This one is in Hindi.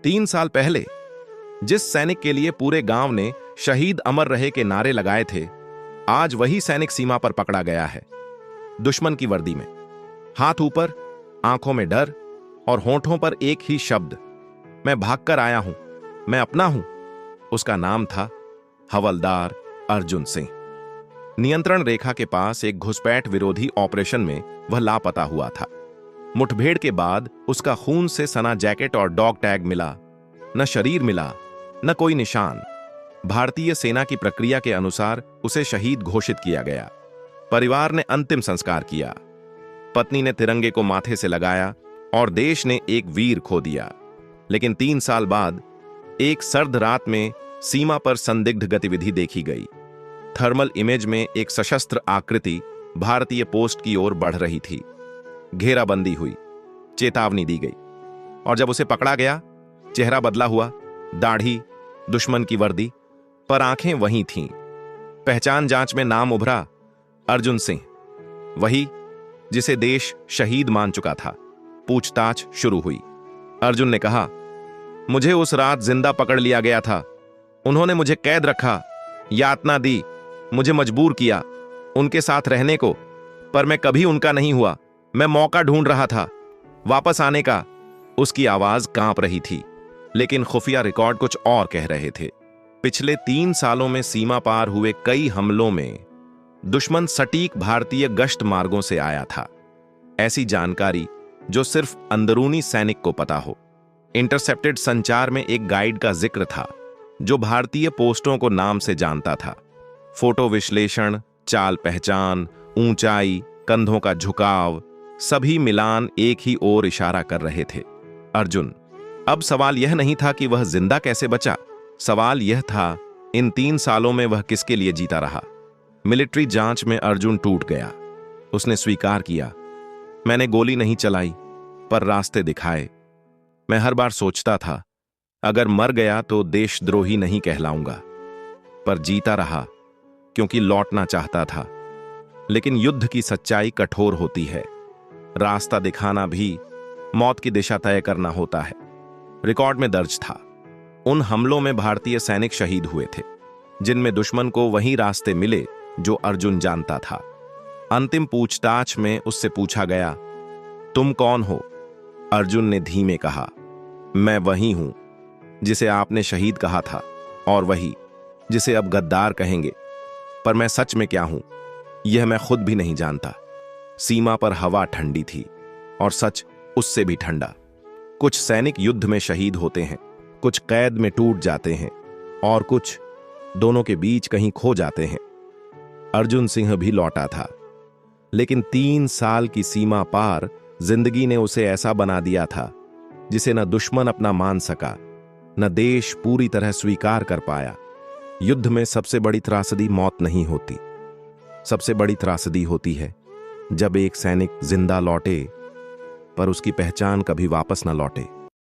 3 साल पहले जिस सैनिक के लिए पूरे गांव ने शहीद अमर रहे के नारे लगाए थे, आज वही सैनिक सीमा पर पकड़ा गया है, दुश्मन की वर्दी में, हाथ ऊपर, आंखों में डर और होंठों पर एक ही शब्द, मैं भागकर आया हूं, मैं अपना हूं। उसका नाम था हवलदार अर्जुन सिंह। नियंत्रण रेखा के पास एक घुसपैठ विरोधी ऑपरेशन में वह लापता हुआ था। मुठभेड़ के बाद उसका खून से सना जैकेट और डॉग टैग मिला, न शरीर मिला, न कोई निशान। भारतीय सेना की प्रक्रिया के अनुसार उसे शहीद घोषित किया गया। परिवार ने अंतिम संस्कार किया। पत्नी ने तिरंगे को माथे से लगाया और देश ने एक वीर खो दिया। लेकिन 3 साल बाद एक सर्द रात में सीमा पर संदिग्ध गतिविधि देखी गई। थर्मल इमेज में एक सशस्त्र आकृति भारतीय पोस्ट की ओर बढ़ रही थी। घेराबंदी हुई, चेतावनी दी गई, और जब उसे पकड़ा गया, चेहरा बदला हुआ, दाढ़ी, दुश्मन की वर्दी, पर आंखें वही थीं। पहचान जांच में नाम उभरा, अर्जुन सिंह, वही जिसे देश शहीद मान चुका था। पूछताछ शुरू हुई। अर्जुन ने कहा, मुझे उस रात जिंदा पकड़ लिया गया था। उन्होंने मुझे कैद रखा, यातना दी, मुझे मजबूर किया उनके साथ रहने को, पर मैं कभी उनका नहीं हुआ। मैं मौका ढूंढ रहा था वापस आने का। उसकी आवाज कांप रही थी, लेकिन खुफिया रिकॉर्ड कुछ और कह रहे थे। पिछले 3 सालों में सीमा पार हुए कई हमलों में दुश्मन सटीक भारतीय गश्त मार्गों से आया था। ऐसी जानकारी जो सिर्फ अंदरूनी सैनिक को पता हो। इंटरसेप्टेड संचार में एक गाइड का जिक्र था जो भारतीय पोस्टों को नाम से जानता था। फोटो विश्लेषण, चाल पहचान, ऊंचाई, कंधों का झुकाव, सभी मिलान एक ही ओर इशारा कर रहे थे, अर्जुन। अब सवाल यह नहीं था कि वह जिंदा कैसे बचा। सवाल यह था, इन 3 सालों में वह किसके लिए जीता रहा। मिलिट्री जांच में अर्जुन टूट गया। उसने स्वीकार किया, मैंने गोली नहीं चलाई, पर रास्ते दिखाए। मैं हर बार सोचता था, अगर मर गया तो देशद्रोही नहीं कहलाऊंगा, पर जीता रहा क्योंकि लौटना चाहता था। लेकिन युद्ध की सच्चाई कठोर होती है। रास्ता दिखाना भी मौत की दिशा तय करना होता है। रिकॉर्ड में दर्ज था, उन हमलों में भारतीय सैनिक शहीद हुए थे, जिनमें दुश्मन को वही रास्ते मिले जो अर्जुन जानता था। अंतिम पूछताछ में उससे पूछा गया, तुम कौन हो? अर्जुन ने धीमे कहा, मैं वही हूं जिसे आपने शहीद कहा था, और वही जिसे अब गद्दार कहेंगे। पर मैं सच में क्या हूं, यह मैं खुद भी नहीं जानता। सीमा पर हवा ठंडी थी, और सच उससे भी ठंडा। कुछ सैनिक युद्ध में शहीद होते हैं, कुछ कैद में टूट जाते हैं, और कुछ दोनों के बीच कहीं खो जाते हैं। अर्जुन सिंह भी लौटा था, लेकिन 3 साल की सीमा पार जिंदगी ने उसे ऐसा बना दिया था जिसे न दुश्मन अपना मान सका, न देश पूरी तरह स्वीकार कर पाया। युद्ध में सबसे बड़ी त्रासदी मौत नहीं होती। सबसे बड़ी त्रासदी होती है जब एक सैनिक जिंदा लौटे, पर उसकी पहचान कभी वापस न लौटे।